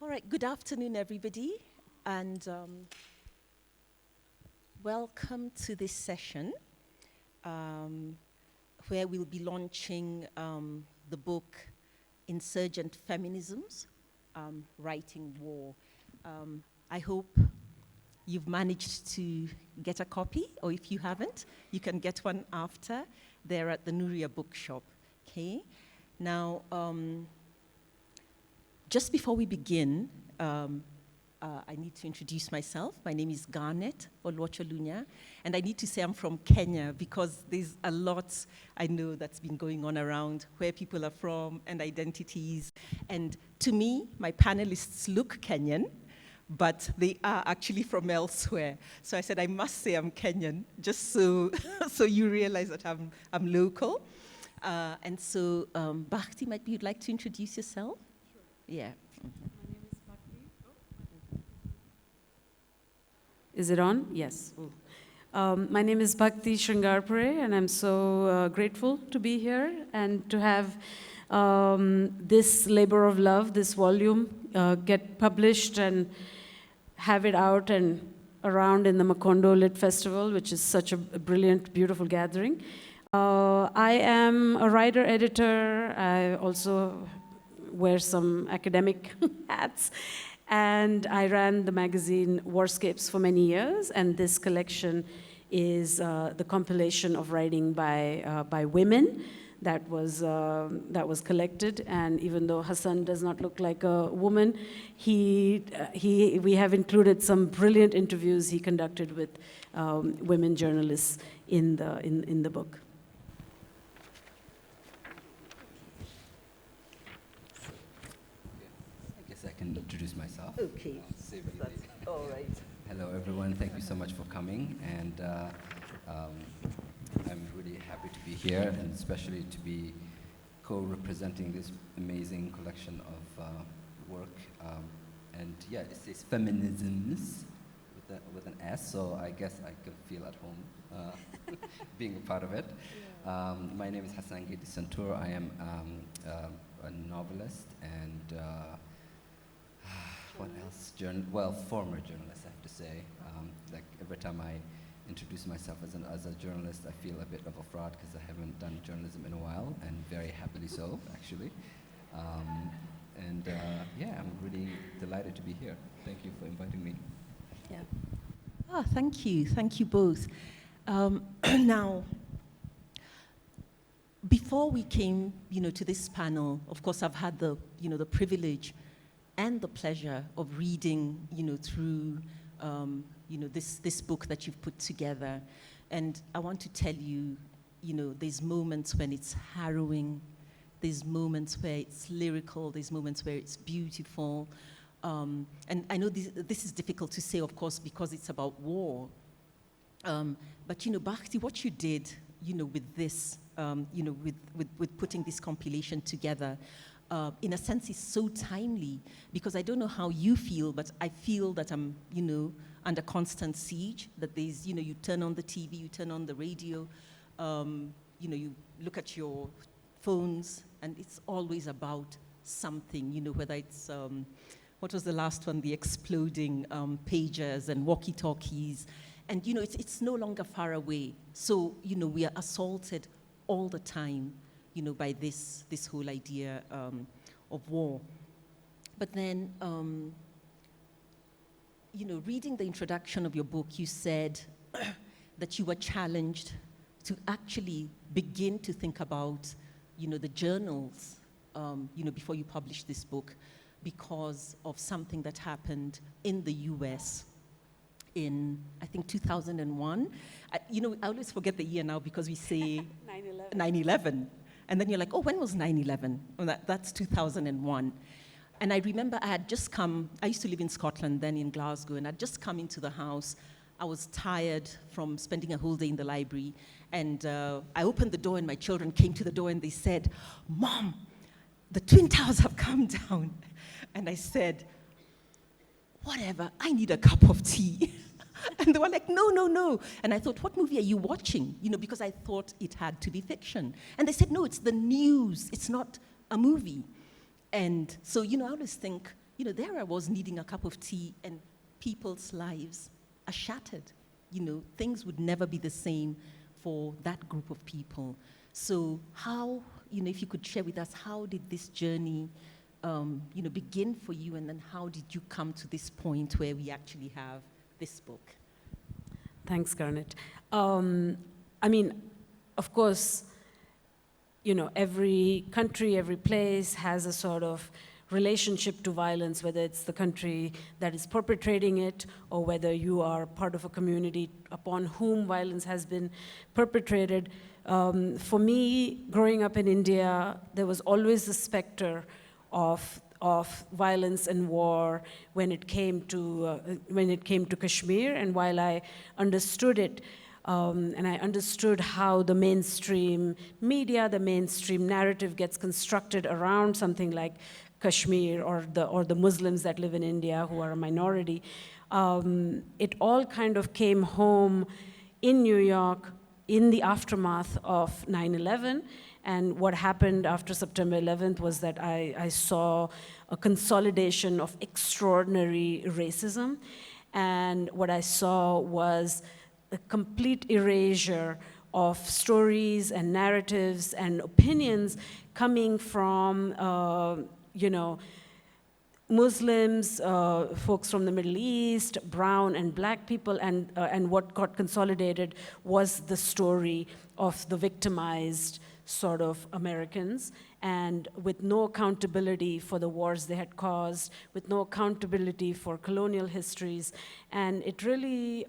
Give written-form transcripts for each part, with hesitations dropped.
All right, good afternoon, everybody, and welcome to this session where we'll be launching the book Insurgent Feminisms, Writing War. I hope you've managed to get a copy, or if you haven't, you can get one after. They're at the Nuria bookshop, okay? Now, just before we begin, I need to introduce myself. My name is Garnette, Oluoch-Olunya, and I need to say I'm from Kenya because there's a lot I know that's been going on around where people are from and identities. And to me, my panelists look Kenyan, but they are actually from elsewhere. So I said, I must say I'm Kenyan, just so, so you realize that I'm local. And so, Bhakti, maybe you'd like to introduce yourself? Yeah. My name is Bhakti. Is it on? Yes. My name is Bhakti Shringarpure, and I'm so grateful to be here and to have this labor of love, this volume, get published and have it out and around in the Macondo Lit Festival, which is such a brilliant, beautiful gathering. I am a writer, editor. I also wear some academic hats, and I ran the magazine Warscapes for many years, and this collection is the compilation of writing by women that was collected. And even though Hassan does not look like a woman, we have included some brilliant interviews he conducted with women journalists in the book. I can introduce myself. Okay. That's all right. Hello, everyone. Thank you so much for coming. And I'm really happy to be here, and especially to be co-representing this amazing collection of work. And yeah, it says Feminisms with an S, so I guess I can feel at home being a part of it. Yeah. My name is Hassan Ghedi Santur. I am a novelist and what else? Former journalist, I have to say. Like every time I introduce myself as a journalist, I feel a bit of a fraud because I haven't done journalism in a while, and very happily so, actually. Yeah, I'm really delighted to be here. Thank you for inviting me. Yeah. Oh, thank you. Thank you both. Now, before we came, to this panel, of course, I've had the privilege and the pleasure of reading, through, this book that you've put together. And I want to tell you, there's moments when it's harrowing, there's moments where it's lyrical, there's moments where it's beautiful. And I know this is difficult to say, of course, because it's about war. But, Bhakti, what you did, with this, with putting this compilation together, in a sense, is so timely, because I don't know how you feel, but I feel that I'm, under constant siege, that there's, you turn on the TV, you turn on the radio, you look at your phones, and it's always about something, whether it's, what was the last one, the exploding pagers and walkie-talkies, and, it's no longer far away. So, we are assaulted all the time, by this whole idea of war. But then, reading the introduction of your book, you said that you were challenged to actually begin to think about, the journals, before you published this book, because of something that happened in the US in, I think, 2001. I always forget the year now because we say 9/11. And then you're like, oh, when was 9/11? Well, that's 2001. And I remember I had just come, I used to live in Scotland, then in Glasgow, and I'd just come into the house. I was tired from spending a whole day in the library. And I opened the door, and my children came to the door, and they said, Mom, the Twin Towers have come down. And I said, whatever, I need a cup of tea. And they were like, no, no, no. And I thought, what movie are you watching? Because I thought it had to be fiction. And they said, no, it's the news. It's not a movie. And so, I always think, there I was needing a cup of tea, and people's lives are shattered. Things would never be the same for that group of people. So how, if you could share with us, how did this journey, begin for you, and then how did you come to this point where we actually have this book? Thanks, Garnette. Of course, every country, every place has a sort of relationship to violence, whether it's the country that is perpetrating it or whether you are part of a community upon whom violence has been perpetrated. For me, growing up in India, there was always the specter of violence and war when it came to Kashmir. And while I understood it, and I understood how the mainstream media, the mainstream narrative gets constructed around something like Kashmir or the Muslims that live in India who are a minority, it all kind of came home in New York in the aftermath of 9/11. And what happened after September 11th was that I saw a consolidation of extraordinary racism. And what I saw was a complete erasure of stories and narratives and opinions coming from, Muslims, folks from the Middle East, brown and black people, and what got consolidated was the story of the victimized sort of Americans, and with no accountability for the wars they had caused, with no accountability for colonial histories. And it really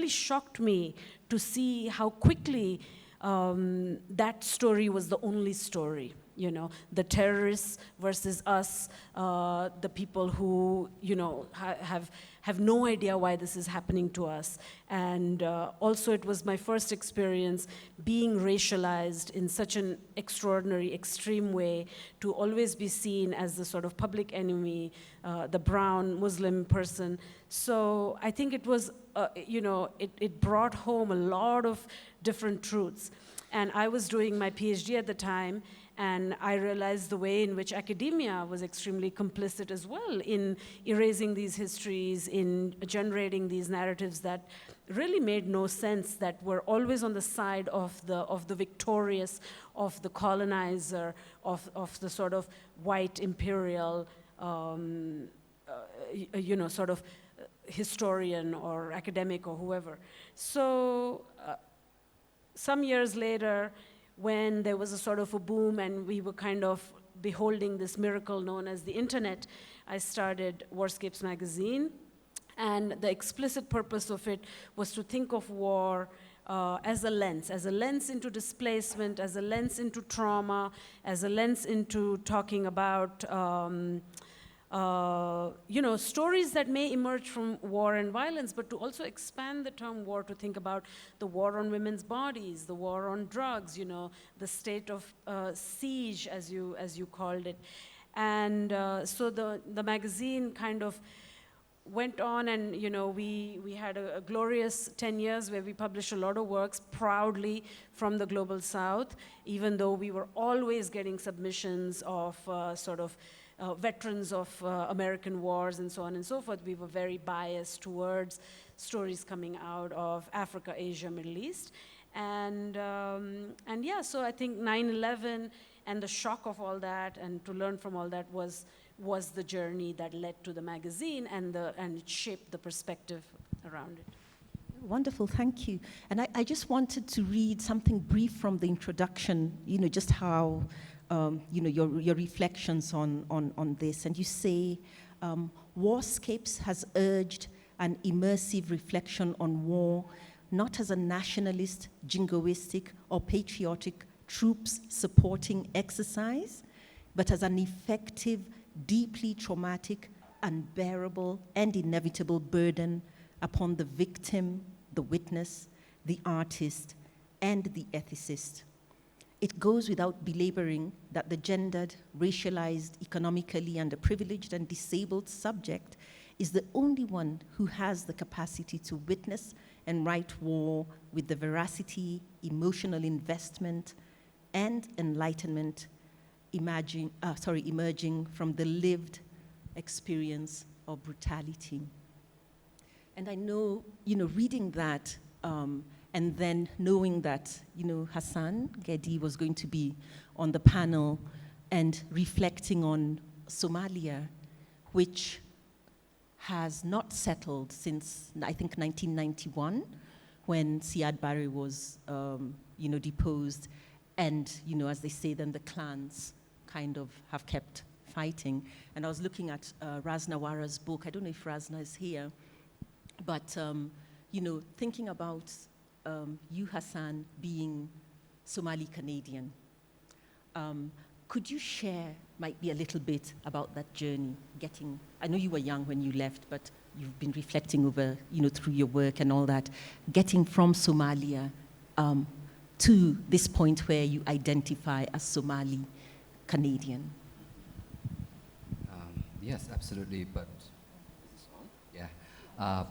shocked me to see how quickly that story was the only story. The terrorists versus us, the people who, have no idea why this is happening to us. And also it was my first experience being racialized in such an extraordinary, extreme way, to always be seen as the sort of public enemy, the brown Muslim person. So I think it was, it brought home a lot of different truths. And I was doing my PhD at the time, and I realized the way in which academia was extremely complicit as well in erasing these histories, in generating these narratives that really made no sense, that were always on the side of the victorious, of the colonizer, of the sort of white imperial, sort of historian or academic or whoever. So some years later, when there was a sort of a boom and we were kind of beholding this miracle known as the internet, I started Warscapes magazine. And the explicit purpose of it was to think of war as a lens into displacement, as a lens into trauma, as a lens into talking about stories that may emerge from war and violence, but to also expand the term war to think about the war on women's bodies, the war on drugs, the state of siege, as you called it. And so the magazine kind of went on, and we had a glorious 10 years where we published a lot of works proudly from the Global South, even though we were always getting submissions of veterans of American wars and so on and so forth. We were very biased towards stories coming out of Africa, Asia, Middle East. And so I think 9/11 and the shock of all that, and to learn from all that was the journey that led to the magazine, and it shaped the perspective around it. Wonderful, thank you. And I just wanted to read something brief from the introduction, just how your reflections on this. And you say, Warscapes has urged an immersive reflection on war, not as a nationalist, jingoistic, or patriotic troops supporting exercise, but as an effective, deeply traumatic, unbearable, and inevitable burden upon the victim, the witness, the artist, and the ethicist. It goes without belaboring that the gendered, racialized, economically underprivileged, and disabled subject is the only one who has the capacity to witness and write war with the veracity, emotional investment, and enlightenment emerging from the lived experience of brutality. And I know, reading that, and then knowing that, Hassan Ghedi was going to be on the panel and reflecting on Somalia, which has not settled since, I think, 1991, when Siad Barre was, deposed. And, as they say, then the clans kind of have kept fighting. And I was looking at Razna Wara's book. I don't know if Razna is here. But, thinking about you, Hassan, being Somali-Canadian, could you share, might be a little bit about that journey, I know you were young when you left, but you've been reflecting over, through your work and all that, getting from Somalia to this point where you identify as Somali-Canadian. Yes, absolutely, but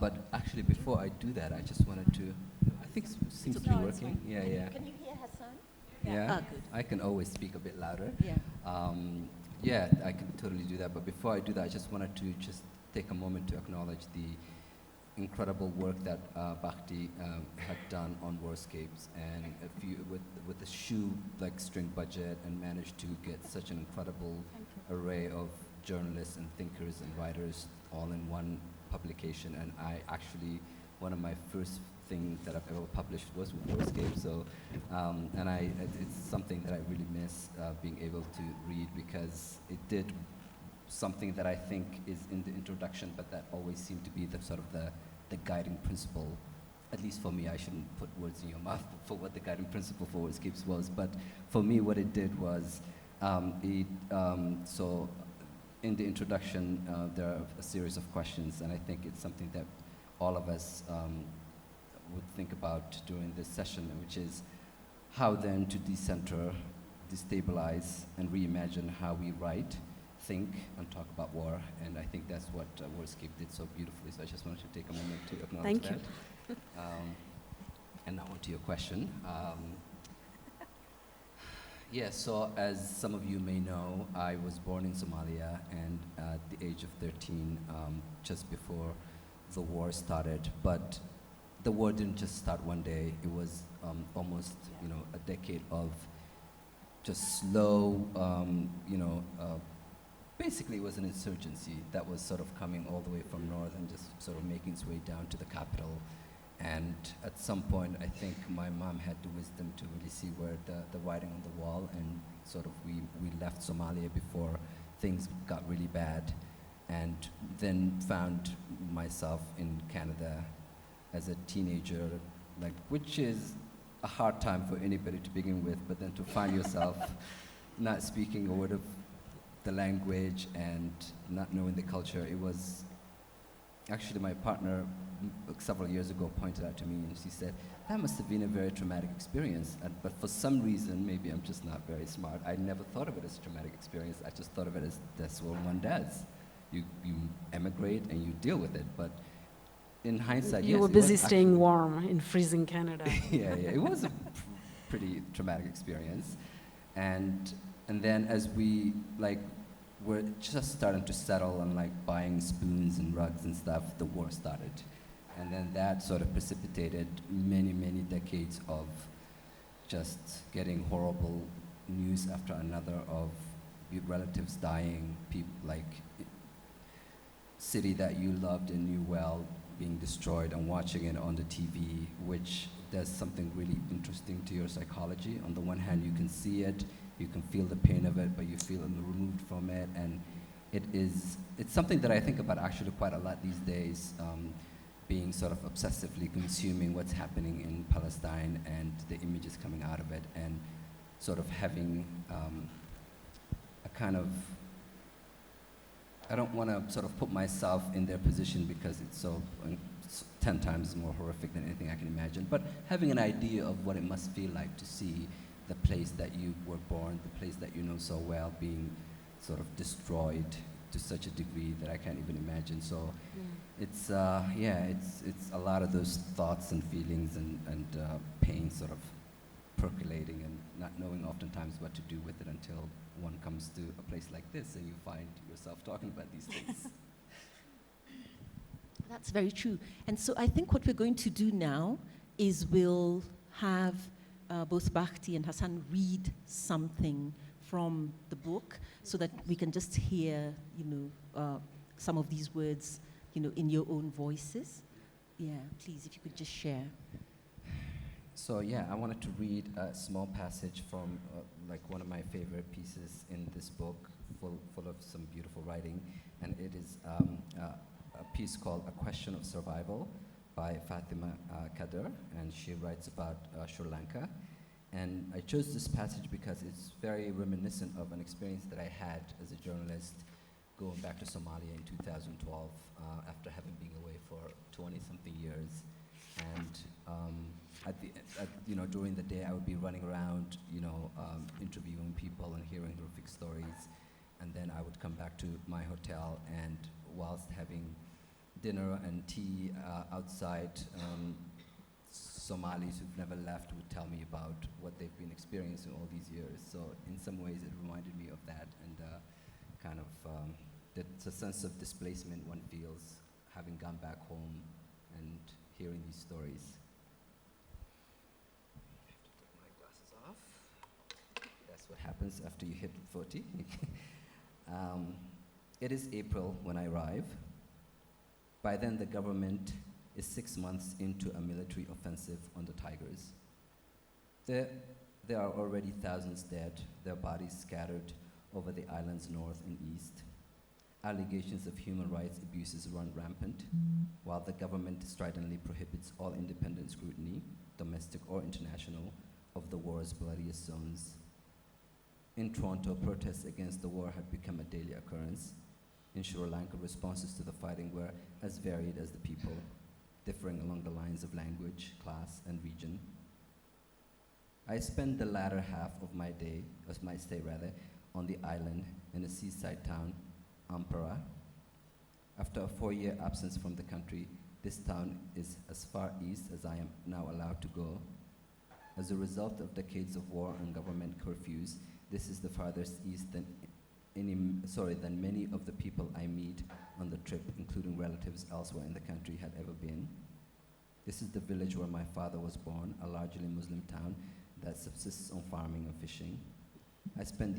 but actually, before I do that, I just wanted to, I think it seems to be working. Yeah. Can you hear Hassan? Yeah, good. I can always speak a bit louder. Yeah. I can totally do that, but before I do that, I just wanted to just take a moment to acknowledge the incredible work that Bhakti had done on Warscapes, and with a shoe-string budget, and managed to get such an incredible array of journalists and thinkers and writers all in one publication. And I actually, one of my first things that I've ever published was Warscape. So, it's something that I really miss being able to read, because it did something that I think is in the introduction, but that always seemed to be the sort of the guiding principle. At least for me, I shouldn't put words in your mouth for what the guiding principle for Warscapes was. But for me, what it did was, so in the introduction, there are a series of questions, and I think it's something that all of us would think about during this session, which is how then to decenter, destabilize, and reimagine how we write, think, and talk about war. And I think that's what Warscape did so beautifully. So I just wanted to take a moment to acknowledge that. Thank you. And now on to your question. So as some of you may know, I was born in Somalia, and at the age of 13, just before the war started. But the war didn't just start one day. It was almost, a decade of just slow, basically it was an insurgency that was sort of coming all the way from north and just sort of making its way down to the capital. And at some point, I think my mom had the wisdom to really see where the writing on the wall, and sort of we left Somalia before things got really bad, and then found myself in Canada as a teenager, which is a hard time for anybody to begin with, but then to find yourself not speaking a word of the language and not knowing the culture. It was actually my partner several years ago pointed out to me, and she said, that must have been a very traumatic experience. But for some reason, maybe I'm just not very smart, I never thought of it as a traumatic experience. I just thought of it as that's what one does. You emigrate and you deal with it. But in hindsight, you were busy staying warm in freezing Canada. yeah, it was a pretty traumatic experience. And then as we we're just starting to settle on buying spoons and rugs and stuff, the war started. And then that sort of precipitated many, many decades of just getting horrible news after another of relatives dying, people city that you loved and knew well being destroyed, and watching it on the TV, which does something really interesting to your psychology. On the one hand, you can see it, you can feel the pain of it, but you feel removed from it. And it's something that I think about actually quite a lot these days, being sort of obsessively consuming what's happening in Palestine and the images coming out of it, and sort of having a kind of, I don't want to sort of put myself in their position because it's so 10 times more horrific than anything I can imagine, but having an idea of what it must feel like to see the place that you were born, the place that you know so well, being sort of destroyed to such a degree that I can't even imagine. So it's a lot of those thoughts and feelings and pain sort of percolating and not knowing oftentimes what to do with it until one comes to a place like this and you find yourself talking about these things. That's very true. And so I think what we're going to do now is we'll have both Bhakti and Hassan read something from the book so that we can just hear, some of these words, in your own voices. Yeah, please, if you could just share. So yeah, I wanted to read a small passage from like one of my favorite pieces in this book, full of some beautiful writing, and it is a piece called A Question of Survival by Fatima Kader, and she writes about Sri Lanka. And I chose this passage because it's very reminiscent of an experience that I had as a journalist going back to Somalia in 2012 after having been away for 20-something years. And during the day I would be running around, interviewing people and hearing horrific stories. And then I would come back to my hotel, and whilst having dinner and tea outside, Somalis who've never left would tell me about what they've been experiencing all these years. So in some ways it reminded me of that, and it's a sense of displacement one feels having gone back home and hearing these stories. I have to take my glasses off. That's what happens after you hit 40. It is April when I arrive. By then the government is 6 months into a military offensive on the Tigers. There are already thousands dead, their bodies scattered over the island's north and east. Allegations of human rights abuses run rampant, while the government stridently prohibits all independent scrutiny, domestic or international, of the war's bloodiest zones. In Toronto, protests against the war had become a daily occurrence. In Sri Lanka, responses to the fighting were as varied as the people, differing along the lines of language, class, and region. I spent the latter half of my stay on the island in a seaside town, Ampara. After a 4-year absence from the country, this town is as far east as I am now allowed to go. As a result of decades of war and government curfews, this is the farthest east than many of the people I meet on the trip, including relatives elsewhere in the country, had ever been. This is the village where my father was born, a largely Muslim town that subsists on farming and fishing. I spend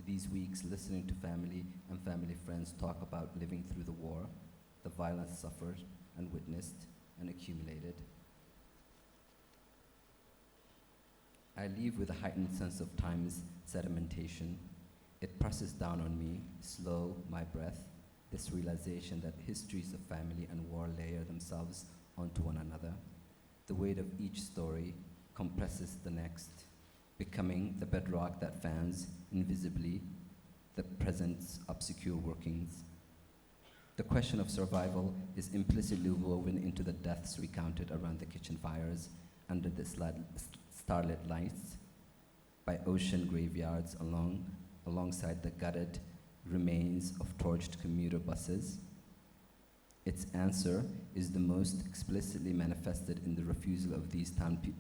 these weeks listening to family and family friends talk about living through the war, the violence suffered and witnessed and accumulated. I leave with a heightened sense of time's sedimentation. It presses down on me, slow, my breath, this realization that histories of family and war layer themselves onto one another. The weight of each story compresses the next, becoming the bedrock that fans, invisibly, the present's obscure workings. The question of survival is implicitly woven into the deaths recounted around the kitchen fires, under the starlit lights, by ocean graveyards alongside the gutted remains of torched commuter buses. Its answer is the most explicitly manifested in the refusal of these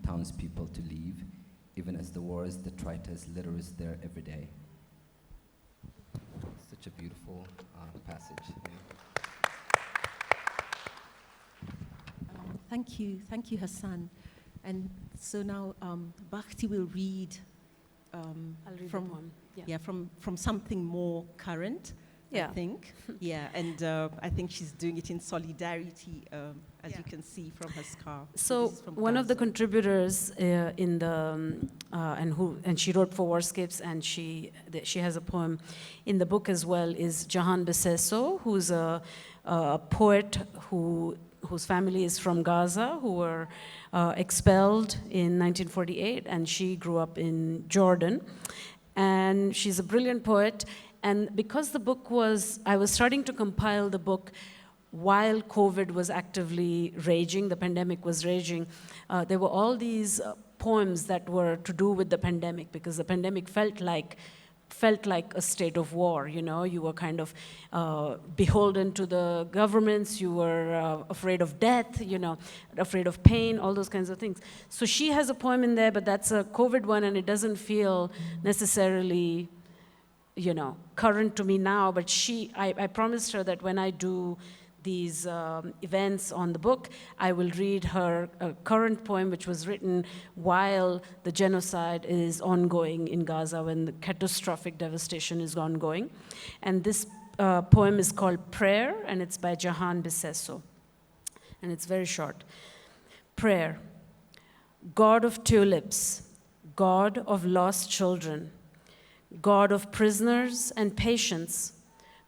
townspeople to leave, even as the war's detritus litters there every day. Such a beautiful passage. Thank you, Hassan. And so now Bhakti will read, I'll read from the poem. from something more current, Yeah. I think. Yeah, and I think she's doing it in solidarity, as you can see from her scarf. So This is from one of the Gaza. contributors in the and she wrote for Warscapes, and she has a poem in the book as well, is Jahan Beseso, who's a poet whose family is from Gaza, who were expelled in 1948, and she grew up in Jordan. And she's a brilliant poet. And because the book I was starting to compile the book while COVID was actively raging, the pandemic was raging, there were all these poems that were to do with the pandemic, because the pandemic felt like felt like a state of war, you know. You were kind of beholden to the governments, you were afraid of death, you know, afraid of pain, all those kinds of things. So she has a poem in there, but that's a COVID one, and it doesn't feel necessarily, you know, current to me now, but I promised her that when I do these events on the book, I will read her current poem, which was written while the genocide is ongoing in Gaza, when the catastrophic devastation is ongoing. And this poem is called Prayer, and it's by Jahan Bisesso. And it's very short. Prayer. God of tulips, God of lost children, God of prisoners and patients,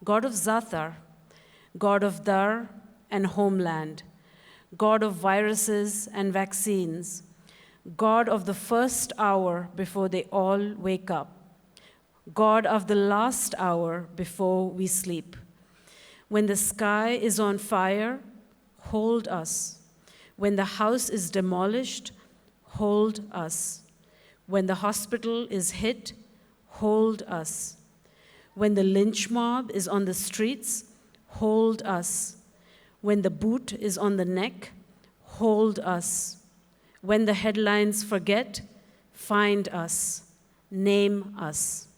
God of Zatar, God of Dar and homeland, God of viruses and vaccines, God of the first hour before they all wake up, God of the last hour before we sleep. When the sky is on fire, hold us. When the house is demolished, hold us. When the hospital is hit, hold us. When the lynch mob is on the streets, hold us. When the boot is on the neck, hold us. When the headlines forget, find us. Name us.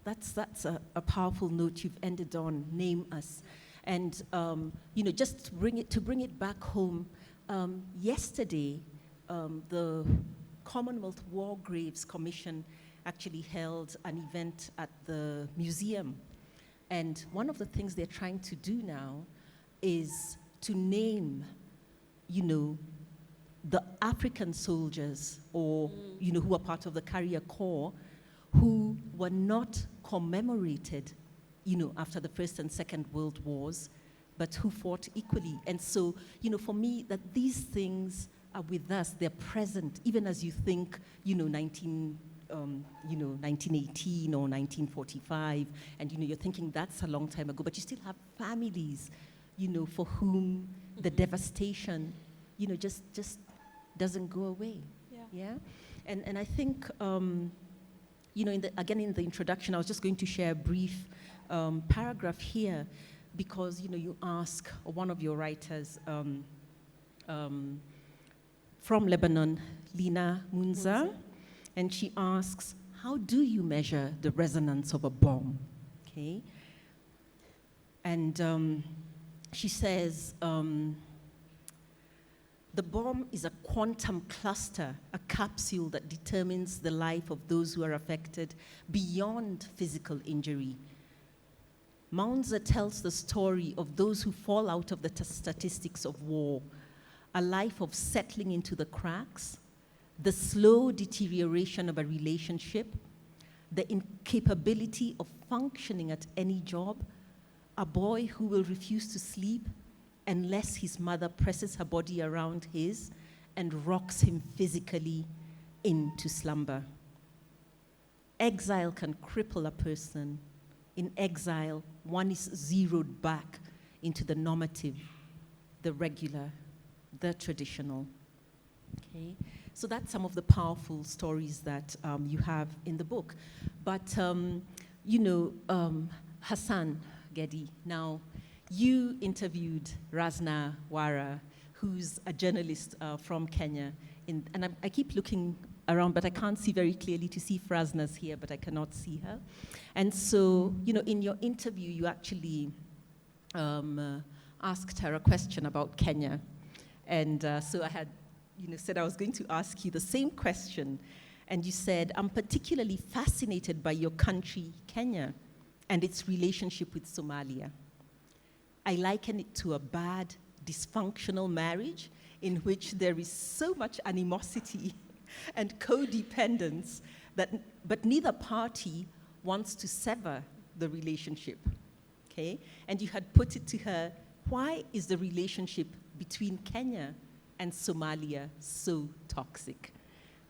That's a powerful note you've ended on. Name us. And you know, just to bring it back home, yesterday, the Commonwealth War Graves Commission actually held an event at the museum. And one of the things they're trying to do now is to name, you know, the African soldiers, or, you know, who are part of the Carrier Corps, who were not commemorated, you know, after the First and Second World Wars, but who fought equally. And so, you know, for me, that these things are with us, they're present, even as you think, you know, 1918 or 1945, and, you know, you're thinking that's a long time ago, but you still have families, you know, for whom the devastation, you know, just doesn't go away. Yeah? And I think, you know, again, in the introduction, I was just going to share a brief paragraph here, because, you know, you ask one of your writers from Lebanon, Lina Munza, and she asks, how do you measure the resonance of a bomb? Okay. And she says, the bomb is a quantum cluster, a capsule that determines the life of those who are affected beyond physical injury. Munza tells the story of those who fall out of the statistics of war, a life of settling into the cracks, the slow deterioration of a relationship, the incapability of functioning at any job, a boy who will refuse to sleep unless his mother presses her body around his and rocks him physically into slumber. Exile can cripple a person. In exile, one is zeroed back into the normative, the regular, the traditional. Okay? So that's some of the powerful stories that you have in the book. But, you know, Hassan Ghedi, now, you interviewed Razna Wara, who's a journalist from Kenya. And I keep looking around, but I can't see very clearly to see if Razna's here, but I cannot see her. And so, you know, in your interview, you actually asked her a question about Kenya. And so I had, you know, said I was going to ask you the same question. And you said, I'm particularly fascinated by your country, Kenya, and its relationship with Somalia. I liken it to a bad, dysfunctional marriage in which there is so much animosity and codependence but neither party wants to sever the relationship, okay? And you had put it to her, why is the relationship between Kenya and Somalia so toxic?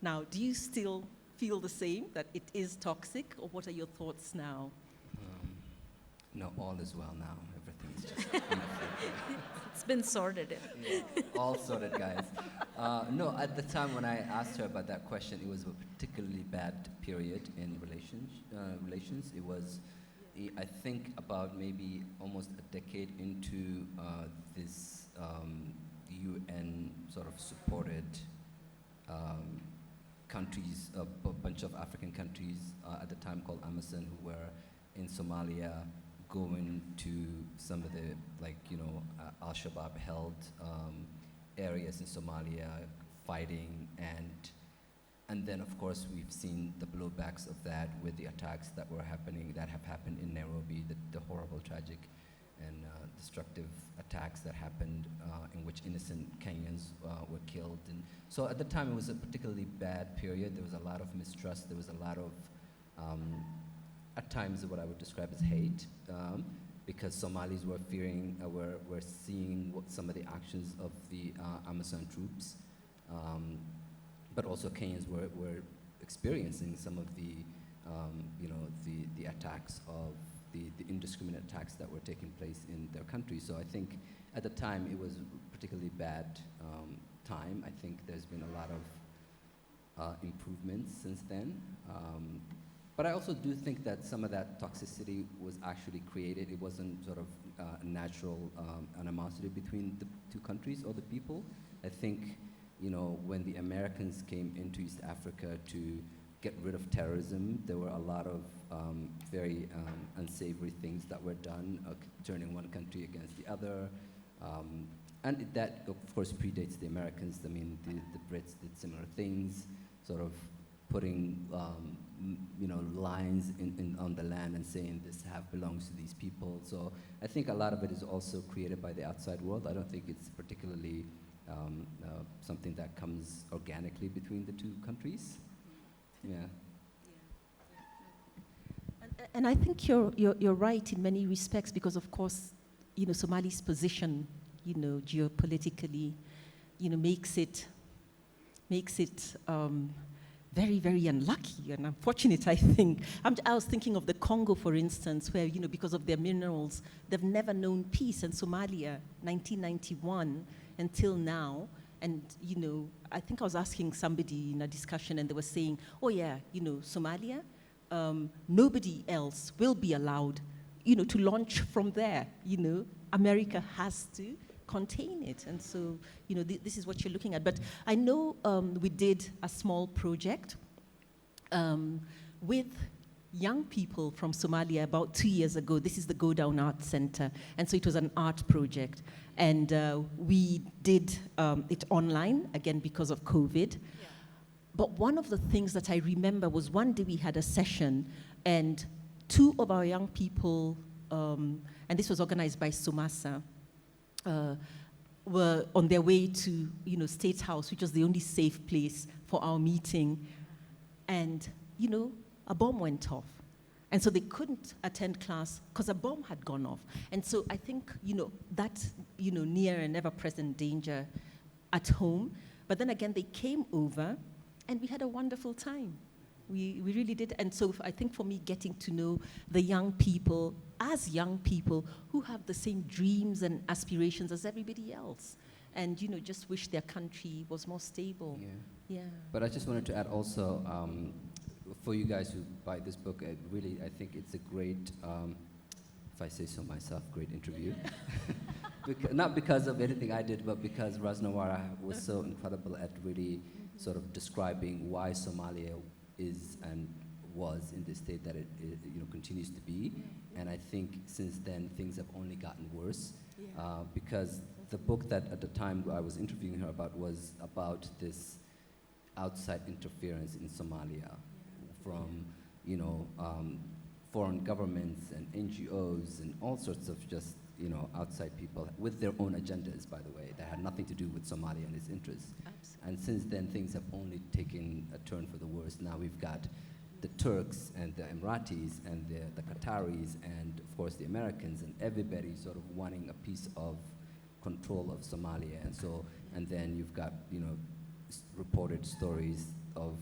Now, do you still feel the same, that it is toxic, or what are your thoughts now? No, all is well now. Everything It's just beautiful. It's been sorted in. Yeah, all sorted, guys. No, at the time when I asked her about that question, it was a particularly bad period in relations. It was, I think, about maybe almost a decade into this UN sort of supported countries, a bunch of African countries at the time called Amazon, who were in Somalia, going to some of the, Al-Shabaab held areas in Somalia, fighting, and then of course we've seen the blowbacks of that with the attacks that have happened in Nairobi, the horrible, tragic, and destructive attacks that happened in which innocent Kenyans were killed. And so at the time it was a particularly bad period. There was a lot of mistrust. There was a lot of, at times, what I would describe as hate, because Somalis were fearing, were seeing some of the actions of the Amazon troops, but also Kenyans were experiencing some of the, the attacks of the indiscriminate attacks that were taking place in their country. So I think at the time it was a particularly bad time. I think there's been a lot of improvements since then. But I also do think that some of that toxicity was actually created. It wasn't sort of a natural animosity between the two countries or the people. I think, when the Americans came into East Africa to get rid of terrorism, there were a lot of very unsavory things that were done, turning one country against the other. And that, of course, predates the Americans. I mean, the Brits did similar things, sort of putting lines on the land and saying this belongs to these people. So I think a lot of it is also created by the outside world. I don't think it's particularly something that comes organically between the two countries. Yeah. And I think you're right in many respects, because of course, Somali's position, geopolitically, makes it very, very unlucky and unfortunate, I think. I was thinking of the Congo, for instance, where, because of their minerals, they've never known peace. And Somalia, 1991 until now, and, I think I was asking somebody in a discussion and they were saying, oh yeah, Somalia, nobody else will be allowed, to launch from there, America has to contain it. And so, this is what you're looking at. But I know we did a small project with young people from Somalia about 2 years ago. This is the Go Down Art Center. And so it was an art project. And we did it online, again, because of COVID. Yeah. But one of the things that I remember was one day we had a session, and 2 of our young people, and this was organized by Somasa, were on their way to, State House, which was the only safe place for our meeting. And, a bomb went off. And so they couldn't attend class because a bomb had gone off. And so I think, that, near and ever-present danger at home. But then again, they came over, and we had a wonderful time. We really did. And so I think for me, getting to know the young people as young people who have the same dreams and aspirations as everybody else, and just wish their country was more stable. Yeah. Yeah. But I just wanted to add also, for you guys who buy this book, I think it's a great, if I say so myself, great interview. Not because of anything I did, but because Raznawara was so incredible at really sort of describing why Somalia is and was in the state that it continues to be. And I think since then things have only gotten worse, because the book that at the time I was interviewing her about was about this outside interference in Somalia from foreign governments and NGOs and all sorts of just outside people with their own agendas, by the way, that had nothing to do with Somalia and its interests. Absolutely. And since then, things have only taken a turn for the worse. Now we've got the Turks and the Emiratis and the Qataris and, of course, the Americans, and everybody sort of wanting a piece of control of Somalia. And so, and then you've got, reported stories of,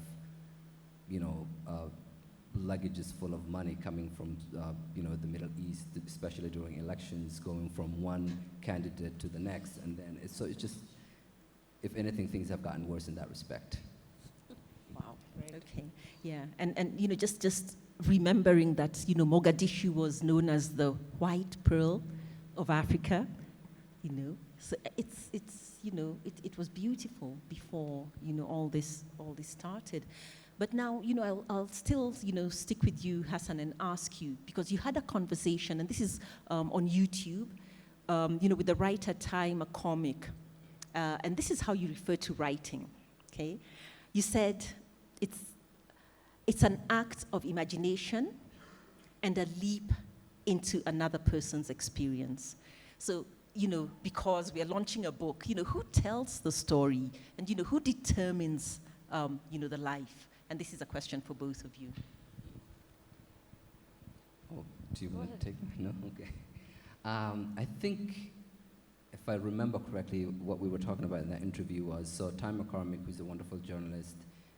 luggage is full of money coming from, the Middle East, especially during elections, going from one candidate to the next, and then it's just, if anything, things have gotten worse in that respect. Wow. Right. Okay. Yeah. And just remembering that Mogadishu was known as the white pearl of Africa. So it was beautiful before all this started. But now, I'll still, stick with you, Hassan, and ask you, because you had a conversation, and this is on YouTube, with the writer Ty McCormick, and this is how you refer to writing, okay? You said it's an act of imagination and a leap into another person's experience. So, because we are launching a book, who tells the story, and who determines, the life? And this is a question for both of you. Oh, do you want to take it? No? Okay. I think, if I remember correctly, what we were talking about in that interview was, so Ty McCormick, who's a wonderful journalist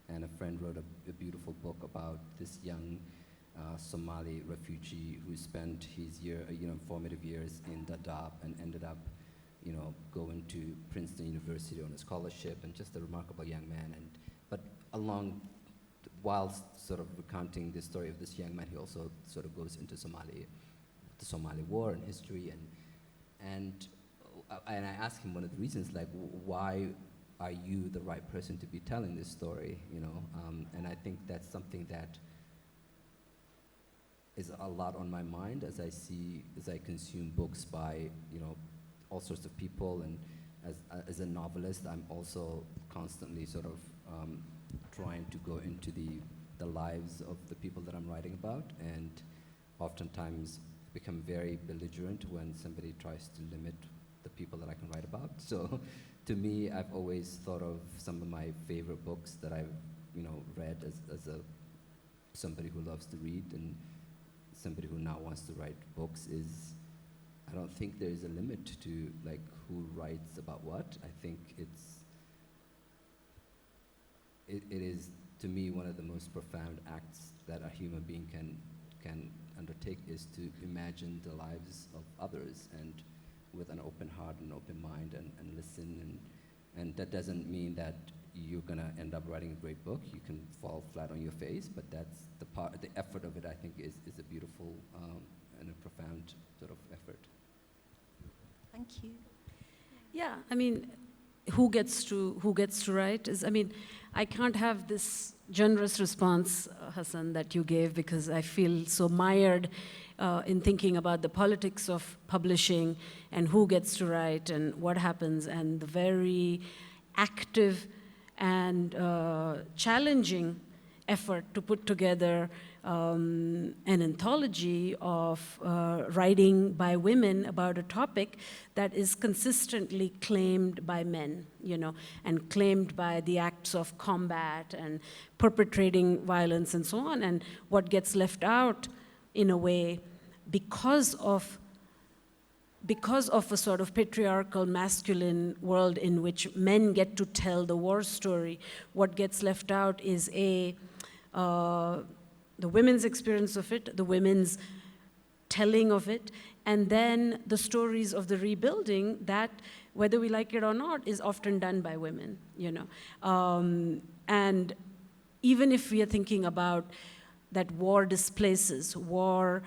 and a friend, wrote a beautiful book about this young Somali refugee who spent his formative years in Dadaab and ended up, going to Princeton University on a scholarship, and just a remarkable young man. But whilst sort of recounting the story of this young man, he also sort of goes into the Somali War and history, and I asked him one of the reasons, like, why are you the right person to be telling this story, and I think that's something that is a lot on my mind as I consume books by, all sorts of people, and as a novelist, I'm also constantly sort of trying to go into the lives of the people that I'm writing about, and oftentimes become very belligerent when somebody tries to limit the people that I can write about. So to me, I've always thought of some of my favorite books that I've read as somebody who loves to read, and somebody who now wants to write books is, I don't think there is a limit to like who writes about what. I think it is, to me, one of the most profound acts that a human being can undertake is to imagine the lives of others, and with an open heart and open mind, and listen, and that doesn't mean that you're gonna end up writing a great book. You can fall flat on your face, but that's the effort of it, I think, is a beautiful and a profound sort of effort. Thank you. Yeah, I mean, who gets to write is, I can't have this generous response, Hassan, that you gave, because I feel so mired in thinking about the politics of publishing and who gets to write and what happens, and the very active and challenging effort to put together an anthology of writing by women about a topic that is consistently claimed by men, and claimed by the acts of combat and perpetrating violence and so on. And what gets left out, in a way, because of a sort of patriarchal, masculine world in which men get to tell the war story, what gets left out is the women's experience of it, the women's telling of it, and then the stories of the rebuilding that, whether we like it or not, is often done by women, and even if we are thinking about that war displaces, war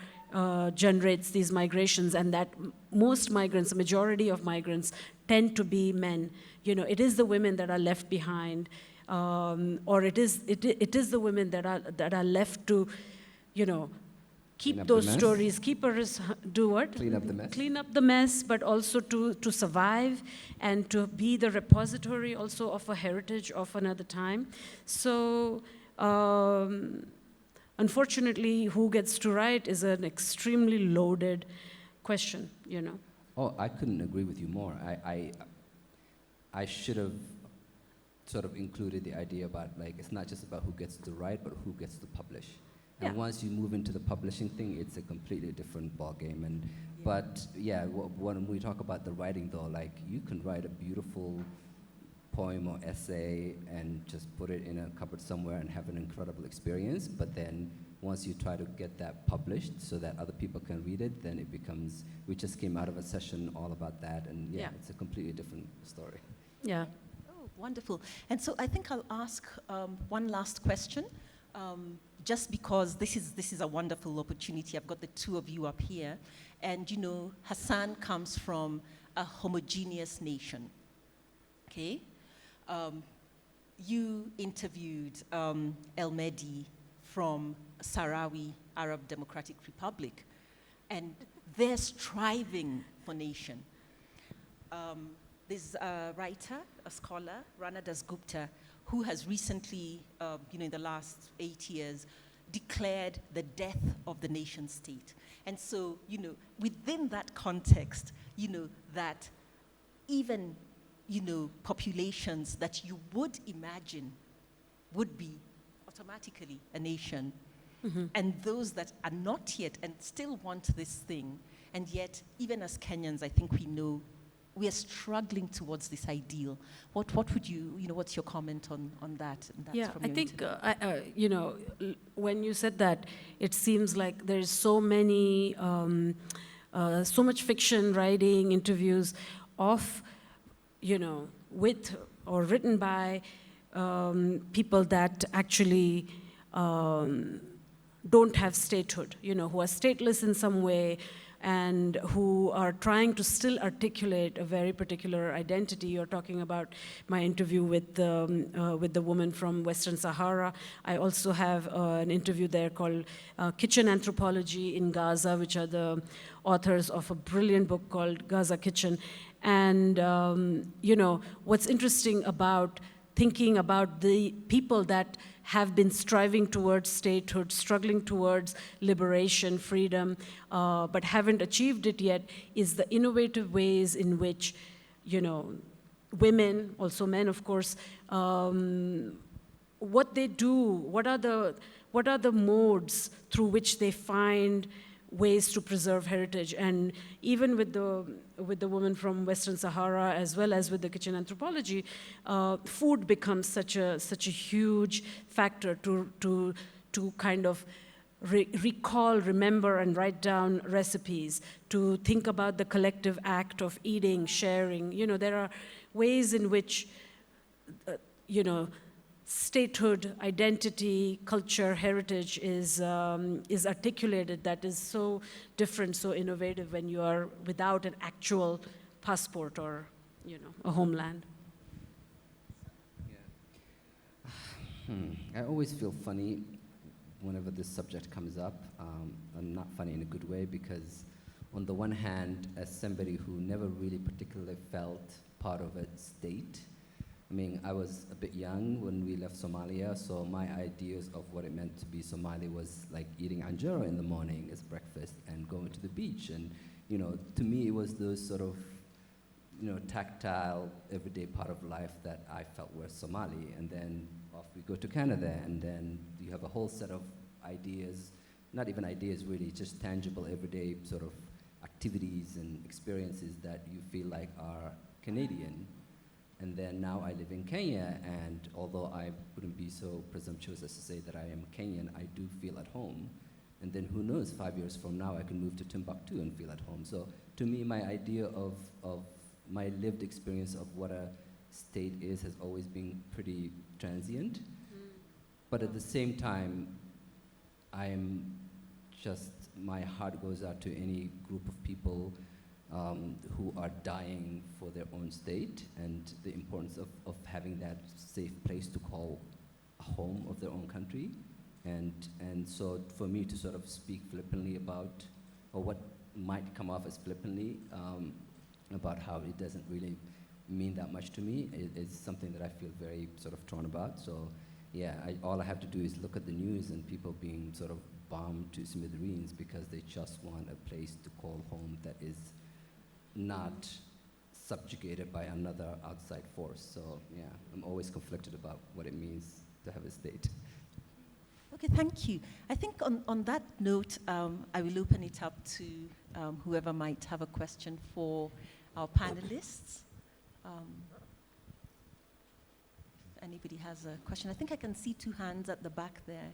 generates these migrations, and that most migrants, the majority of migrants, tend to be men. It is the women that are left behind, or it is the women that are left to, keep those stories, do what? Clean up the mess. Clean up the mess, but also to survive and to be the repository also of a heritage of another time. So, unfortunately, who gets to write is an extremely loaded question, Oh, I couldn't agree with you more. I should have sort of included the idea about, like, it's not just about who gets to write, but who gets to publish. And once you move into the publishing thing, it's a completely different ballgame. But when we talk about the writing, though, like, you can write a beautiful poem or essay and just put it in a cupboard somewhere and have an incredible experience, but then once you try to get that published so that other people can read it, then it becomes, we just came out of a session all about that, and yeah. It's a completely different story. Yeah. Oh, wonderful. And so I think I'll ask one last question, just because this is a wonderful opportunity. I've got the two of you up here, and you know, Hassan comes from a homogeneous nation, okay? You interviewed El Mehdi from Sahrawi Arab Democratic Republic, and they're striving for nation. There's a writer, a scholar, Rana Dasgupta, who has recently, in the last 8 years, declared the death of the nation state. And so, within that context, that even, populations that you would imagine would be automatically a nation, and those that are not yet and still want this thing, and yet, even as Kenyans, I think we know we are struggling towards this ideal. What would you, what's your comment on that? And that's Yeah, from I your think, interview. when you said that, it seems like there's so many, so much fiction, writing, interviews of, with or written by people that actually don't have statehood, who are stateless in some way, and who are trying to still articulate a very particular identity. You're talking about my interview with the woman from Western Sahara. I also have an interview there called Kitchen Anthropology in Gaza, which are the authors of a brilliant book called Gaza Kitchen. And, what's interesting about thinking about the people that have been striving towards statehood, struggling towards liberation, freedom, but haven't achieved it yet, is the innovative ways in which, women, also men, of course, what they do, what are the modes through which they find ways to preserve heritage. And even with the woman from Western Sahara, as well as with the kitchen anthropology, food becomes such a huge factor to kind of recall, remember, and write down recipes, to think about the collective act of eating, sharing. There are ways in which, statehood, identity, culture, heritage is articulated that is so different, so innovative when you are without an actual passport or, a homeland. Yeah. I always feel funny whenever this subject comes up. I'm not funny in a good way, because on the one hand, as somebody who never really particularly felt part of a state, I mean, I was a bit young when we left Somalia, so my ideas of what it meant to be Somali was like eating anjera in the morning as breakfast and going to the beach. And, to me, it was those sort of, tactile, everyday part of life that I felt were Somali. And then off we go to Canada, and then you have a whole set of ideas, not even ideas really, just tangible, everyday sort of activities and experiences that you feel like are Canadian. And then now I live in Kenya, and although I wouldn't be so presumptuous as to say that I am Kenyan, I do feel at home. And then who knows, 5 years from now I can move to Timbuktu and feel at home. So to me, my idea of my lived experience of what a state is has always been pretty transient. But at the same time, my heart goes out to any group of people who are dying for their own state, and the importance of having that safe place to call a home of their own country. And so for me to sort of speak flippantly about, or what might come off as flippantly, about how it doesn't really mean that much to me, is something that I feel very sort of torn about. So yeah, all I have to do is look at the news and people being sort of bombed to smithereens because they just want a place to call home that is not subjugated by another outside force. So yeah, I'm always conflicted about what it means to have a state. Okay, thank you. I think on that note, I will open it up to whoever might have a question for our panelists. If anybody has a question. I think I can see two hands at the back there.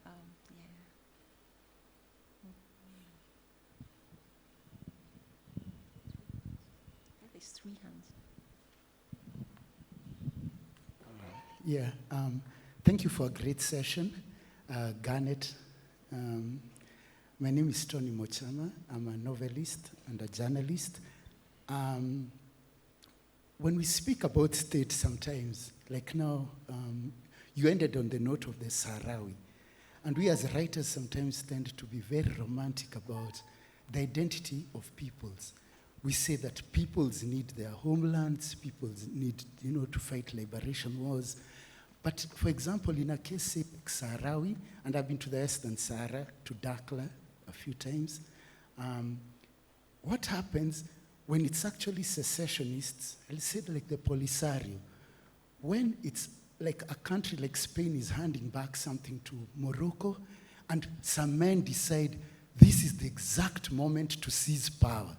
Yeah. There's 3 hands. Yeah, thank you for a great session, Garnette. My name is Tony Mochama. I'm a novelist and a journalist. When we speak about state sometimes, like now, you ended on the note of the Sahrawi. And we as writers sometimes tend to be very romantic about the identity of peoples. We say that peoples need their homelands, peoples need, to fight liberation wars. But for example, in a case like Sahrawi, and I've been to the Western Sahara, to Dakhla a few times, what happens when it's actually secessionists, I'll say like the Polisario, when it's like a country like Spain is handing back something to Morocco, and some men decide this is the exact moment to seize power.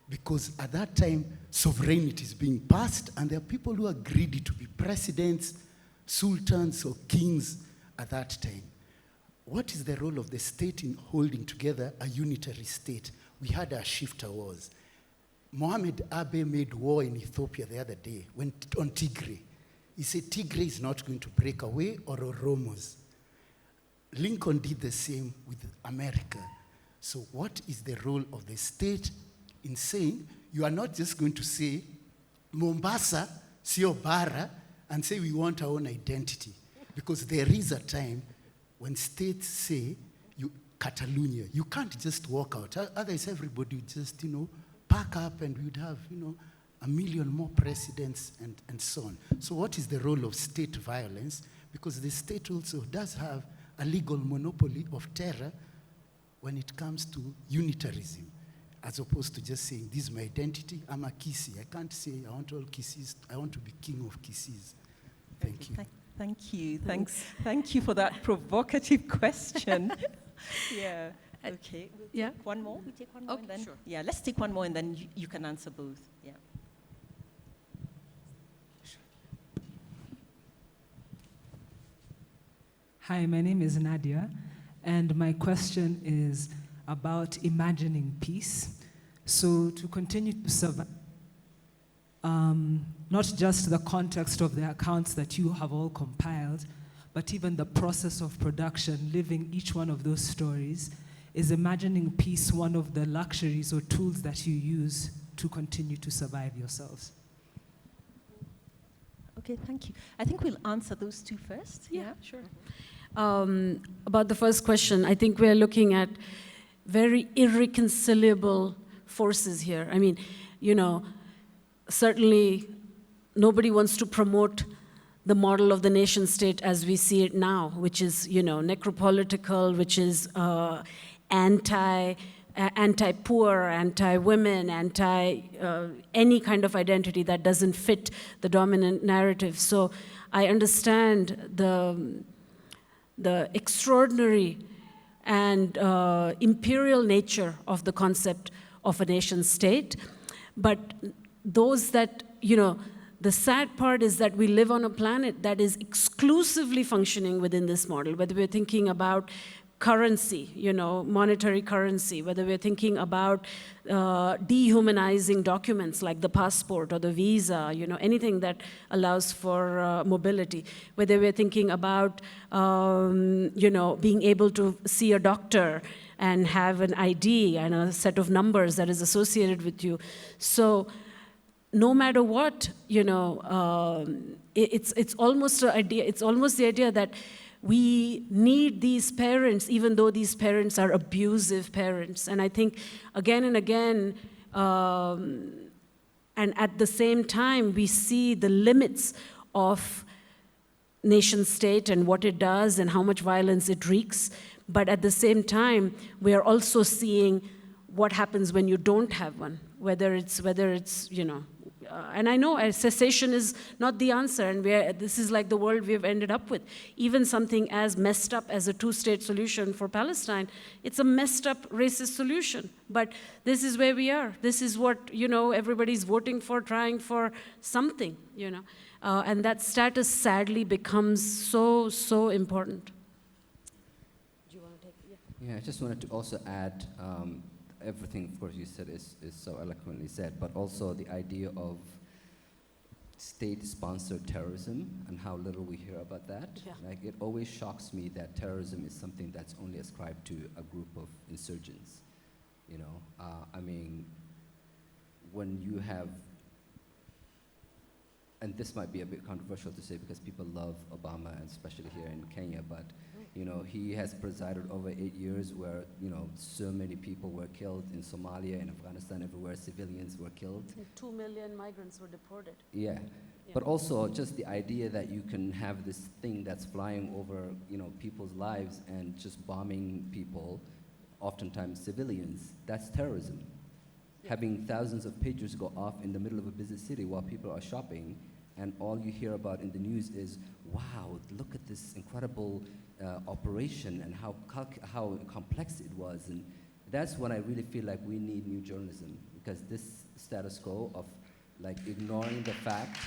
Because at that time, sovereignty is being passed, and there are people who are greedy to be presidents, sultans, or kings at that time. What is the role of the state in holding together a unitary state? We had our shifter wars. Mohammed Abe made war in Ethiopia the other day on Tigray. He said Tigray is not going to break away, or Oromos. Lincoln did the same with America. So what is the role of the state in saying, you are not just going to say, Mombasa, sio bara, and say we want our own identity. Because there is a time when states say, Catalonia, you can't just walk out. Otherwise everybody would just, pack up and we'd have, 1 million more presidents and so on. So what is the role of state violence? Because the state also does have a legal monopoly of terror when it comes to unitarism, as opposed to just saying, this is my identity, I'm a Kisi. I can't say I want all Kisis, I want to be king of Kisis. Thank you. Thank you. Thank you for that provocative question. Yeah. Okay. Yeah. Take one more. We take one more, Okay, and then sure. yeah. Let's take one more, and then you can answer both. Yeah. Hi, my name is Nadia, and my question is about imagining peace. So to continue to survive, not just the context of the accounts that you have all compiled, but even the process of production, living each one of those stories, is imagining peace one of the luxuries or tools that you use to continue to survive yourselves? Okay. Thank you. I think we'll answer those two first. Yeah, sure. About the first question, I think we're looking at very irreconcilable forces here. I mean, certainly nobody wants to promote the model of the nation state as we see it now, which is, necropolitical, which is anti-poor, anti-women, any kind of identity that doesn't fit the dominant narrative. So I understand the extraordinary and imperial nature of the concept of a nation state, but those that, the sad part is that we live on a planet that is exclusively functioning within this model, whether we're thinking about currency, monetary currency, whether we're thinking about dehumanizing documents like the passport or the visa, anything that allows for mobility, whether we're thinking about, being able to see a doctor and have an ID and a set of numbers that is associated with you. So no matter what, it's almost the idea that we need these parents, even though these parents are abusive parents. And I think again and again, and at the same time, we see the limits of nation state and what it does and how much violence it wreaks. But at the same time, we are also seeing what happens when you don't have one, whether it's and I know cessation is not the answer, and this is like the world we've ended up with. Even something as messed up as a two-state solution for Palestine, it's a messed up racist solution. But this is where we are. This is what, everybody's voting for, trying for something, and that status sadly becomes so important. Yeah, I just wanted to also add everything, of course, you said is so eloquently said, but also the idea of state-sponsored terrorism and how little we hear about that. Yeah. Like, it always shocks me that terrorism is something that's only ascribed to a group of insurgents. You know, I mean, when you have, and this might be a bit controversial to say because people love Obama, and especially here in Kenya, but you know, he has presided over 8 years where, you know, so many people were killed in Somalia, in Afghanistan, everywhere civilians were killed. 2 million migrants were deported. Yeah. But also just the idea that you can have this thing that's flying over, you know, people's lives and just bombing people, oftentimes civilians, that's terrorism. Having thousands of pagers go off in the middle of a busy city while people are shopping, and all you hear about in the news is, wow, look at this incredible operation and how complex it was. And that's when I really feel like we need new journalism, because this status quo of like ignoring the fact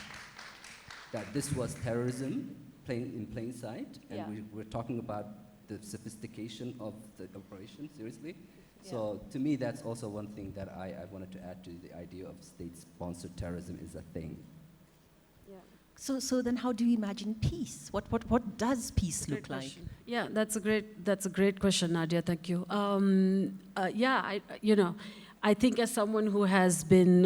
that this was terrorism in plain sight, and we're talking about the sophistication of the operation, seriously. So to me, that's also one thing that I wanted to add to the idea of state-sponsored terrorism is a thing. So then how do you imagine peace? What does peace look like? Yeah, that's a great question, Nadia. Thank you. I think as someone who has been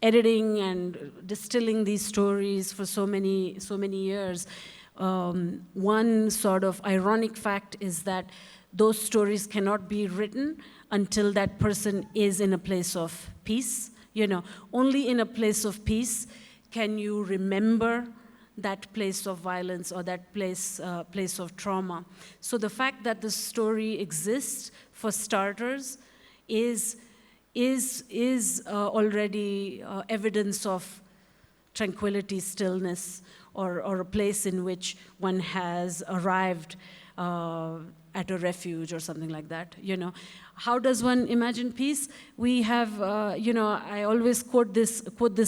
editing and distilling these stories for so many years, one sort of ironic fact is that those stories cannot be written until that person is in a place of peace. You know, only in a place of peace can you remember that place of violence or that place of trauma. So the fact that the story exists, for starters, is already evidence of tranquility, stillness, or a place in which one has arrived at a refuge or something like that, you know. How does one imagine peace? We have, I always quote this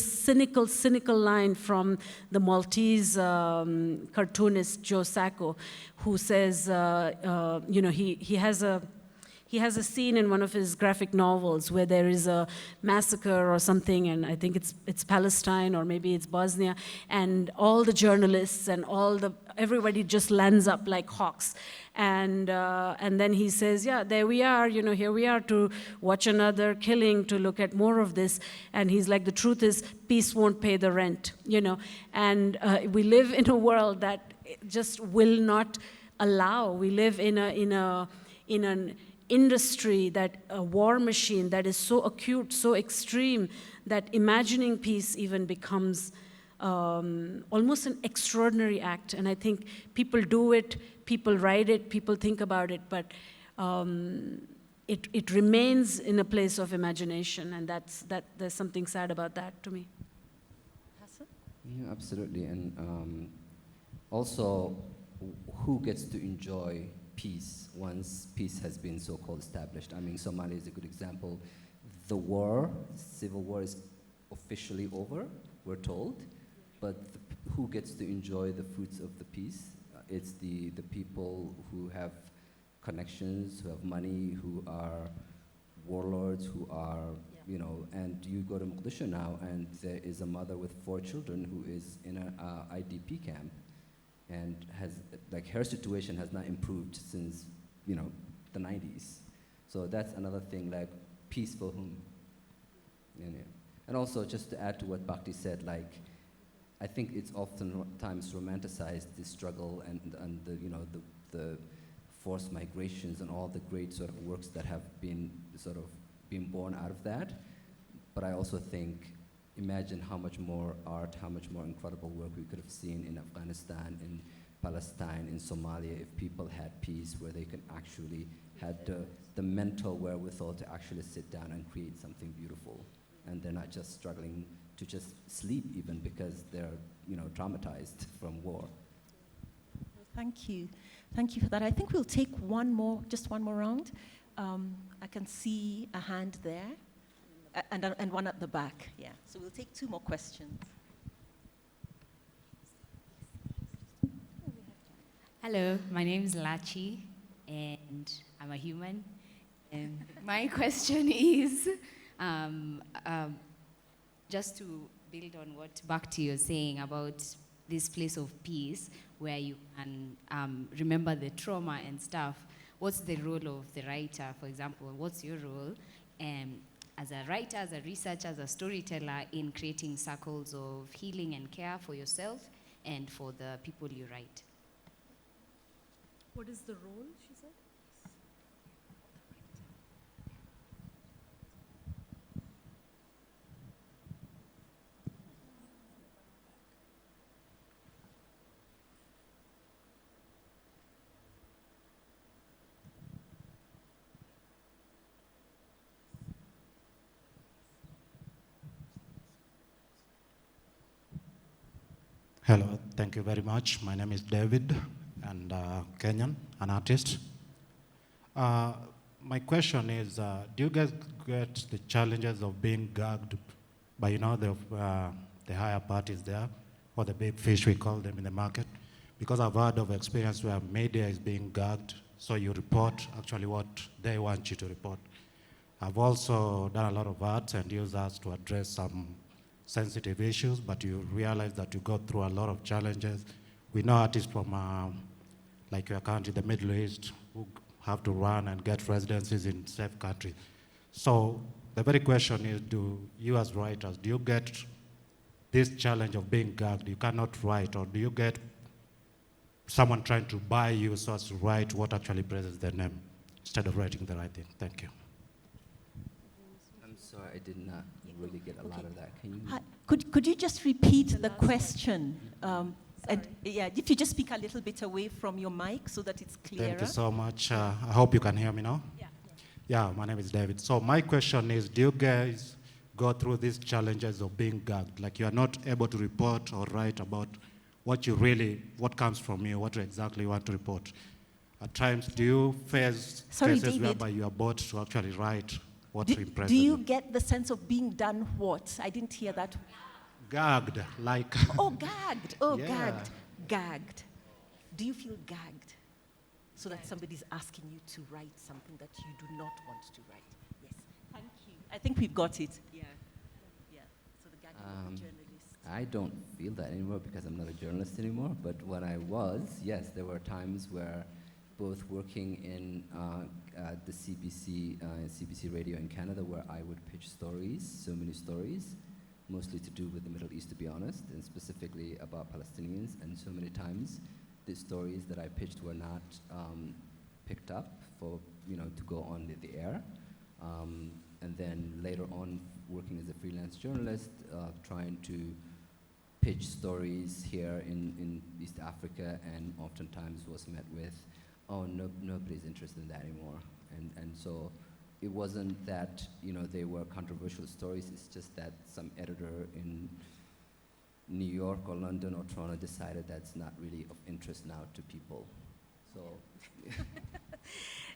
cynical line from the Maltese cartoonist Joe Sacco, who says, he has a scene in one of his graphic novels where there is a massacre or something, and I think it's Palestine or maybe it's Bosnia, and all the journalists and everybody just lands up like hawks. And then he says, yeah, there we are, here we are to watch another killing, to look at more of this. And he's like, the truth is, peace won't pay the rent, And we live in a world that just will not allow. We live in an industry, that a war machine that is so acute, so extreme, that imagining peace even becomes almost an extraordinary act. And I think people do it, people write it, people think about it, but it remains in a place of imagination, and there's something sad about that to me. Hassan? Yeah, absolutely. And also, who gets to enjoy peace once peace has been so-called established? I mean, Somalia is a good example. The civil war is officially over, we're told, but who gets to enjoy the fruits of the peace? It's the people who have connections, who have money, who are warlords, who are, and you go to Mogadishu now, and there is a mother with 4 children who is in an IDP camp, and her situation has not improved since, the 90s. So that's another thing, like, peace for whom? And also, just to add to what Bhakti said, like, I think it's oftentimes romanticized, this struggle and the forced migrations and all the great sort of works that have been born out of that. But I also think, imagine how much more art, how much more incredible work we could have seen in Afghanistan, in Palestine, in Somalia, if people had peace, where they could actually had the mental wherewithal to actually sit down and create something beautiful. And they're not just struggling to just sleep even because they're, traumatized from war. Thank you. Thank you for that. I think we'll take just one more round. I can see a hand there and one at the back. Yeah. So we'll take 2 more questions. Hello, my name is Lachi, and I'm a human. My question is, just to build on what Bhakti was saying about this place of peace where you can remember the trauma and stuff, what's the role of the writer, for example? What's your role as a writer, as a researcher, as a storyteller in creating circles of healing and care for yourself and for the people you write? What is the role, she said? Hello, thank you very much. My name is David, and Kenyan, an artist. My question is, do you guys get the challenges of being gagged by, the higher parties there, or the big fish, we call them in the market? Because I've heard of experience where media is being gagged, so you report actually what they want you to report. I've also done a lot of arts and used arts to address some sensitive issues, but you realize that you go through a lot of challenges. We know artists from, like your country, the Middle East, who have to run and get residencies in safe countries. So the very question is, do you as writers, do you get this challenge of being gagged? You cannot write, or do you get someone trying to buy you so as to write what actually praises their name instead of writing the right thing? Thank you. I'm sorry, I did not really get a lot of that. Can you? Hi, could you just repeat the question? And yeah, if you just speak a little bit away from your mic so that it's clearer. Thank you so much. I hope you can hear me now. Yeah, my name is David. So my question is, do you guys go through these challenges of being gagged? Like you are not able to report or write about what comes from you, what exactly you want to report. At times, do you face cases David, whereby you are bought to actually write what impresses do you you? get the sense of being done what? I didn't hear that. Gagged, like... Oh, gagged. Oh, Yeah. Gagged. Do you feel gagged? So that somebody's asking you to write something that you do not want to write. Yes. Thank you. I think we've got it. Yeah. So the gagging of the journalist. I don't feel that anymore because I'm not a journalist anymore, but when I was, yes, there were times where both working in the CBC radio in Canada, where I would pitch stories, so many stories, mostly to do with the Middle East, to be honest, and specifically about Palestinians, and so many times the stories that I pitched were not picked up for, to go on the air. And then later on, working as a freelance journalist, trying to pitch stories here in East Africa, and oftentimes was met with, oh, nobody's interested in that anymore. And so it wasn't that, they were controversial stories, it's just that some editor in New York or London or Toronto decided that's not really of interest now to people. So.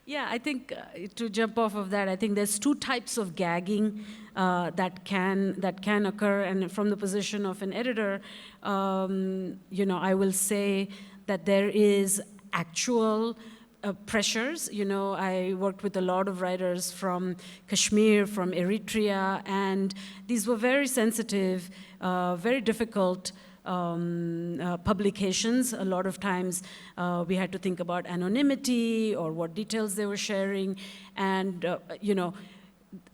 Yeah, I think to jump off of that, I think there's two types of gagging that can occur, and from the position of an editor, I will say that there is actual pressures. I worked with a lot of writers from Kashmir, from Eritrea, and these were very sensitive, very difficult publications. A lot of times we had to think about anonymity or what details they were sharing, and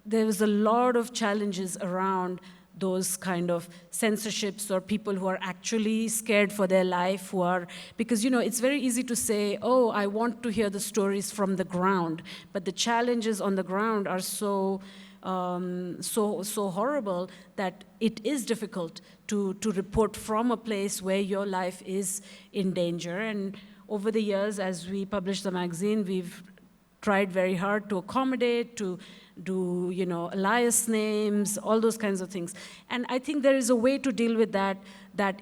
there was a lot of challenges around those kind of censorships, or people who are actually scared for their life, because it's very easy to say, oh, I want to hear the stories from the ground, but the challenges on the ground are so horrible that it is difficult to report from a place where your life is in danger. And over the years, as we published the magazine, we've tried very hard to accommodate, to do, alias names, all those kinds of things. And I think there is a way to deal with that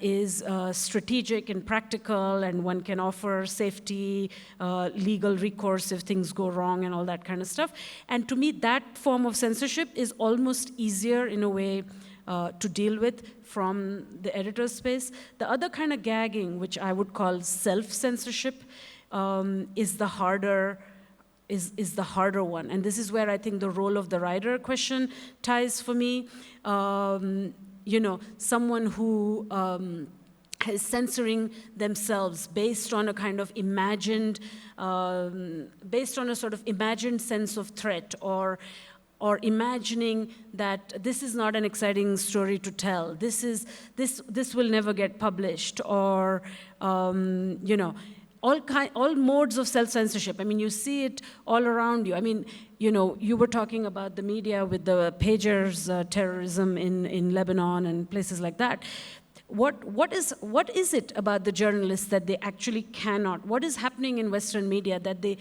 is strategic and practical, and one can offer safety, legal recourse if things go wrong and all that kind of stuff. And to me, that form of censorship is almost easier in a way to deal with from the editor's space. The other kind of gagging, which I would call self-censorship, is the harder is the harder one. And this is where I think the role of the writer question ties for me. Someone who is censoring themselves based on a kind of imagined, based on a sort of imagined sense of threat, or imagining that this is not an exciting story to tell. This will never get published, or all modes of self-censorship. I mean, you see it all around you. I mean, you were talking about the media with the pagers, terrorism in Lebanon and places like that. What is it about the journalists that they actually cannot? What is happening in Western media that do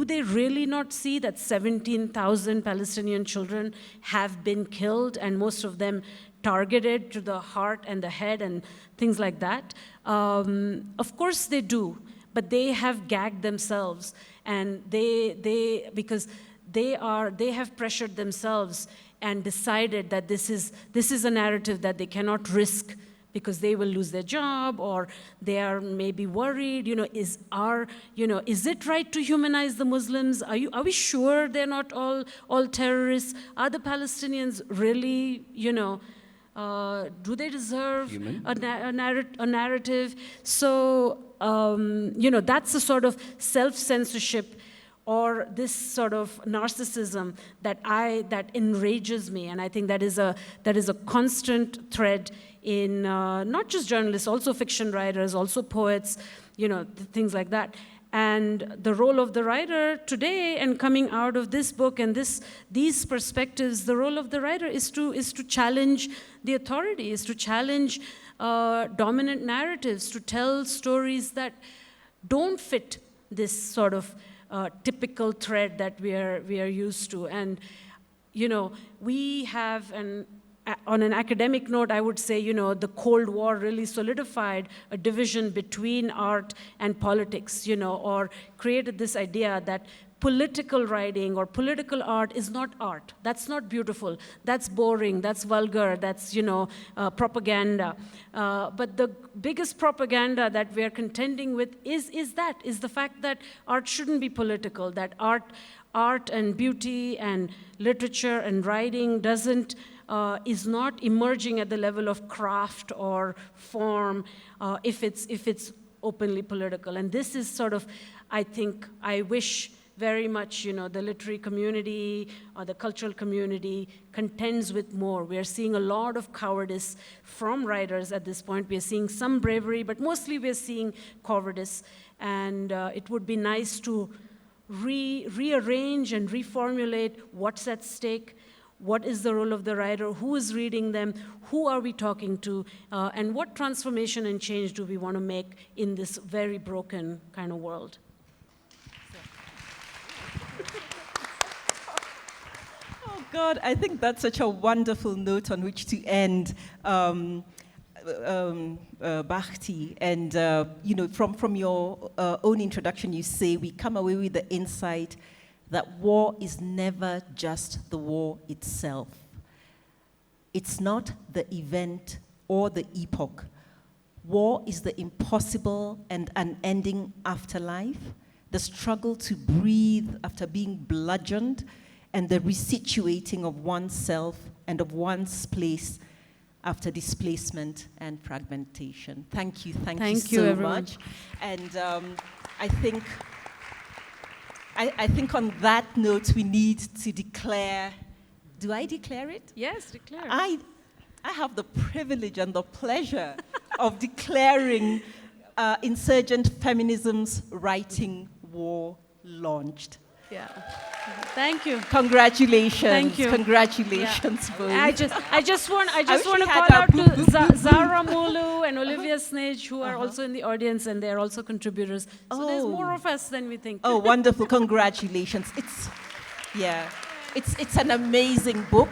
they really not see that 17,000 Palestinian children have been killed, and most of them targeted to the heart and the head and things like that? Of course they do, but they have gagged themselves, and because they have pressured themselves and decided that this is a narrative that they cannot risk, because they will lose their job, or they are maybe worried, is it right to humanize the Muslims? Are we sure they're not all terrorists? Are the Palestinians really, do they deserve a narrative? So, that's a sort of self-censorship, or this sort of narcissism that enrages me, and I think that is a constant thread in not just journalists, also fiction writers, also poets, things like that. And the role of the writer today, and coming out of this book and these perspectives, the role of the writer is to challenge the authority, is to challenge dominant narratives, to tell stories that don't fit this sort of typical thread that we are used to. And we have on an academic note, I would say, the Cold War really solidified a division between art and politics, or created this idea that political writing or political art is not art. That's not beautiful. That's boring. That's vulgar. That's, propaganda. But the biggest propaganda that we are contending with is the fact that art shouldn't be political, that art and beauty and literature and writing is not emerging at the level of craft or form if it's openly political. And this is sort of, I wish very much, the literary community or the cultural community contends with more. We are seeing a lot of cowardice from writers at this point. We are seeing some bravery, but mostly we are seeing cowardice. And it would be nice to rearrange and reformulate what's at stake. What is the role of the writer? Who is reading them? Who are we talking to? And what transformation and change do we want to make in this very broken kind of world? Oh, God, I think that's such a wonderful note on which to end, Bhakti. And, from your own introduction, you say we come away with the insight that war is never just the war itself. It's not the event or the epoch. War is the impossible and unending afterlife, the struggle to breathe after being bludgeoned, and the resituating of oneself and of one's place after displacement and fragmentation. Thank you so everyone. much. And I think on that note, we need to declare, do I declare it? Yes, declare. I have the privilege and the pleasure of declaring Insurgent Feminism's Writing War launched. Yeah. Thank you. Congratulations. Thank you. Congratulations, both. I just want to had call a out boop, to boop, boop, boop. Zara Molu and Olivia Snage, who are also in the audience, and they're also contributors. So there's more of us than we think. Oh, wonderful. Congratulations. It's an amazing book.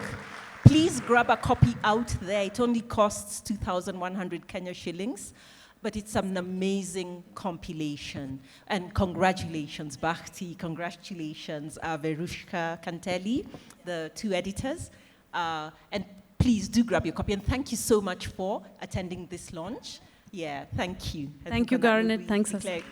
Please grab a copy out there. It only costs 2,100 Kenya shillings. But it's an amazing compilation. And congratulations, Bhakti. Congratulations, Verushka Kantelli, the two editors. And please do grab your copy. And thank you so much for attending this launch. Yeah, thank you. Thank you, Garnette. Thanks, Hassan.